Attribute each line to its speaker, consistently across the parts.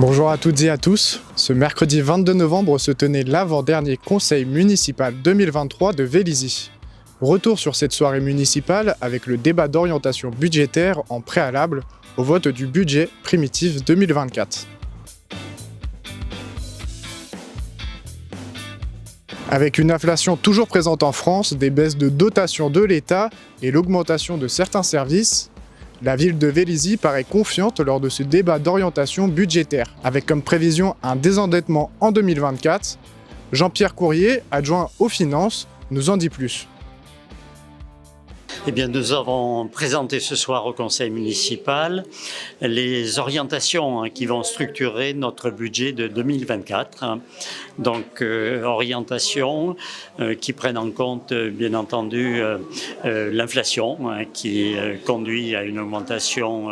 Speaker 1: Bonjour à toutes et à tous. Ce mercredi 22 novembre se tenait l'avant-dernier conseil municipal 2023 de Vélizy. Retour sur cette soirée municipale avec le débat d'orientation budgétaire en préalable au vote du budget primitif 2024. Avec une inflation toujours présente en France, des baisses de dotation de l'État et l'augmentation de certains services, la ville de Vélizy paraît confiante lors de ce débat d'orientation budgétaire, avec comme prévision un désendettement en 2024. Jean-Pierre Courrier, adjoint aux finances, nous en dit plus.
Speaker 2: Eh bien, nous avons présenté ce soir au conseil municipal les orientations qui vont structurer notre budget de 2024. Donc, orientations qui prennent en compte, bien entendu, l'inflation qui conduit à une augmentation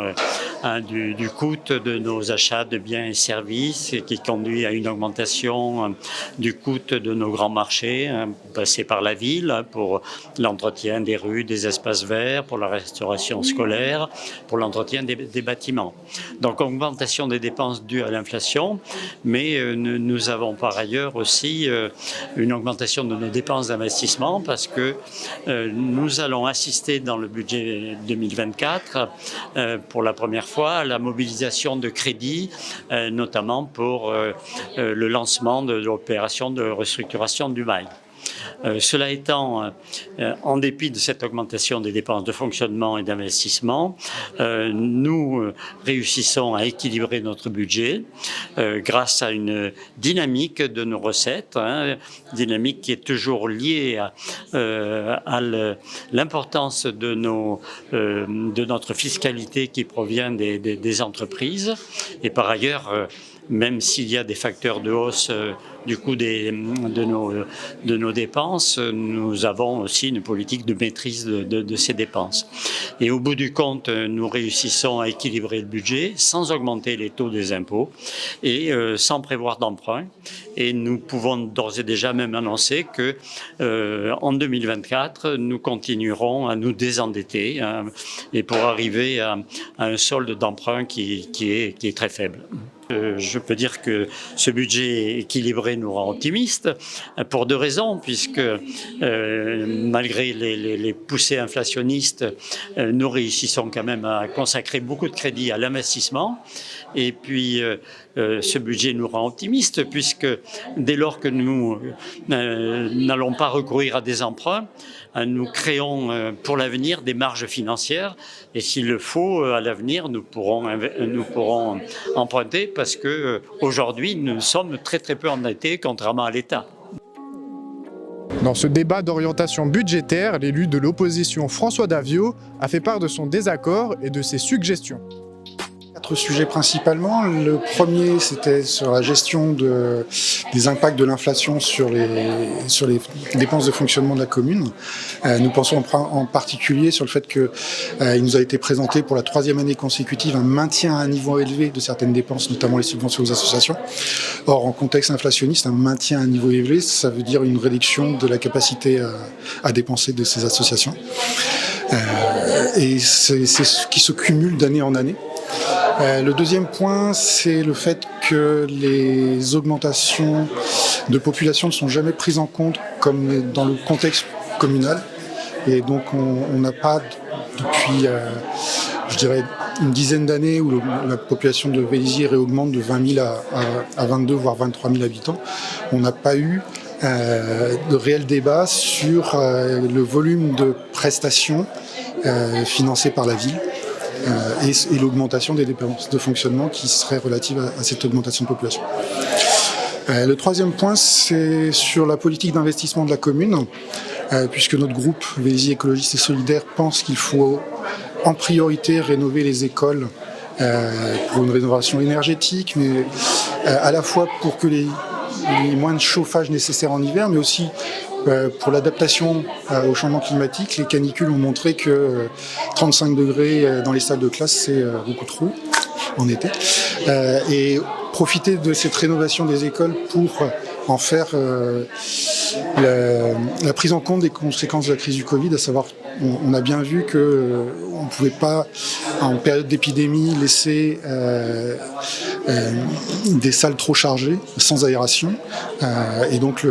Speaker 2: du coût de nos achats de biens et services, et qui conduit à une augmentation du coût de nos grands marchés, passés par la ville pour l'entretien des rues, des espaces verts, pour la restauration scolaire, pour l'entretien des bâtiments. Donc, augmentation des dépenses dues à l'inflation, mais nous avons par ailleurs aussi une augmentation de nos dépenses d'investissement parce que nous allons assister dans le budget 2024 pour la première fois à la mobilisation de crédits, notamment pour le lancement de l'opération de restructuration du bail. Cela étant, en dépit de cette augmentation des dépenses de fonctionnement et d'investissement, nous réussissons à équilibrer notre budget grâce à une dynamique de nos recettes, dynamique qui est toujours liée à l'importance de notre fiscalité qui provient des entreprises. Et par ailleurs, même s'il y a des facteurs de hausse du coût de nos dépenses, nous avons aussi une politique de maîtrise de ces dépenses. Et au bout du compte, nous réussissons à équilibrer le budget sans augmenter les taux des impôts et sans prévoir d'emprunt. Et nous pouvons d'ores et déjà même annoncer que en 2024, nous continuerons à nous désendetter et pour arriver à un solde d'emprunt qui est très faible. Je peux dire que ce budget équilibré nous rend optimistes pour deux raisons, puisque malgré les poussées inflationnistes, nous réussissons quand même à consacrer beaucoup de crédits à l'investissement. Et puis, ce budget nous rend optimistes, puisque dès lors que nous n'allons pas recourir à des emprunts, nous créons pour l'avenir des marges financières. Et s'il le faut, à l'avenir, nous pourrons emprunter parce qu'aujourd'hui, nous sommes très très peu endettés, contrairement à l'État.
Speaker 1: Dans ce débat d'orientation budgétaire, l'élu de l'opposition François Daviaux a fait part de son désaccord et de ses suggestions.
Speaker 3: 4 sujets principalement. Le premier, c'était sur la gestion des impacts de l'inflation sur les dépenses de fonctionnement de la commune. Nous pensons en particulier sur le fait qu'il nous a été présenté pour la 3e année consécutive un maintien à un niveau élevé de certaines dépenses, notamment les subventions aux associations. Or, en contexte inflationniste, un maintien à un niveau élevé, ça veut dire une réduction de la capacité à dépenser de ces associations. Et c'est ce qui se cumule d'année en année. Le deuxième point, c'est le fait que les augmentations de population ne sont jamais prises en compte comme dans le contexte communal. Et donc on n'a pas, depuis je dirais une dizaine d'années où la population de Vélizy réaugmente de 20 000 à 22 voire 23 000 habitants, on n'a pas eu de réel débat sur le volume de prestations financées par la ville. Et l'augmentation des dépenses de fonctionnement qui serait relative à cette augmentation de population. Le troisième point, c'est sur la politique d'investissement de la commune, puisque notre groupe Vélizy écologiste et solidaire pense qu'il faut en priorité rénover les écoles pour une rénovation énergétique, mais à la fois pour que les moins de chauffage nécessaire en hiver, mais aussi pour l'adaptation au changement climatique. Les canicules ont montré que 35 degrés dans les salles de classe, c'est beaucoup trop en été. Et profiter de cette rénovation des écoles pour en faire la prise en compte des conséquences de la crise du Covid, à savoir on a bien vu qu'on ne pouvait pas, en période d'épidémie, laisser des salles trop chargées, sans aération. Et donc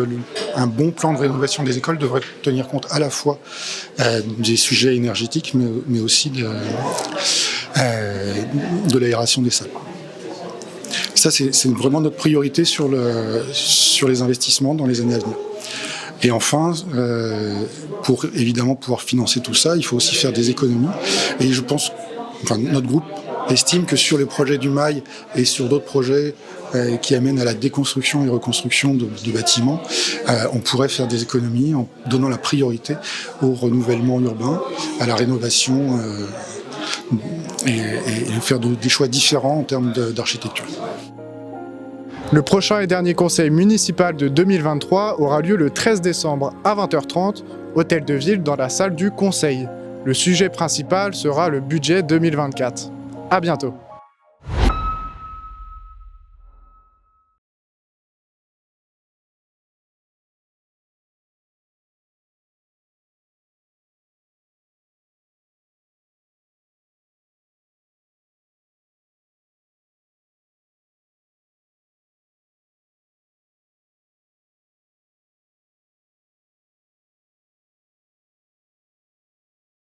Speaker 3: un bon plan de rénovation des écoles devrait tenir compte à la fois des sujets énergétiques, mais aussi de l'aération des salles. Ça, c'est vraiment notre priorité sur les investissements dans les années à venir. Et enfin, pour évidemment pouvoir financer tout ça, il faut aussi faire des économies. Et je pense, notre groupe estime que sur les projets du Mail et sur d'autres projets qui amènent à la déconstruction et reconstruction de bâtiments, on pourrait faire des économies en donnant la priorité au renouvellement urbain, à la rénovation et faire des choix différents en termes d'architecture.
Speaker 1: Le prochain et dernier conseil municipal de 2023 aura lieu le 13 décembre à 20h30, hôtel de ville dans la salle du conseil. Le sujet principal sera le budget 2024. À bientôt.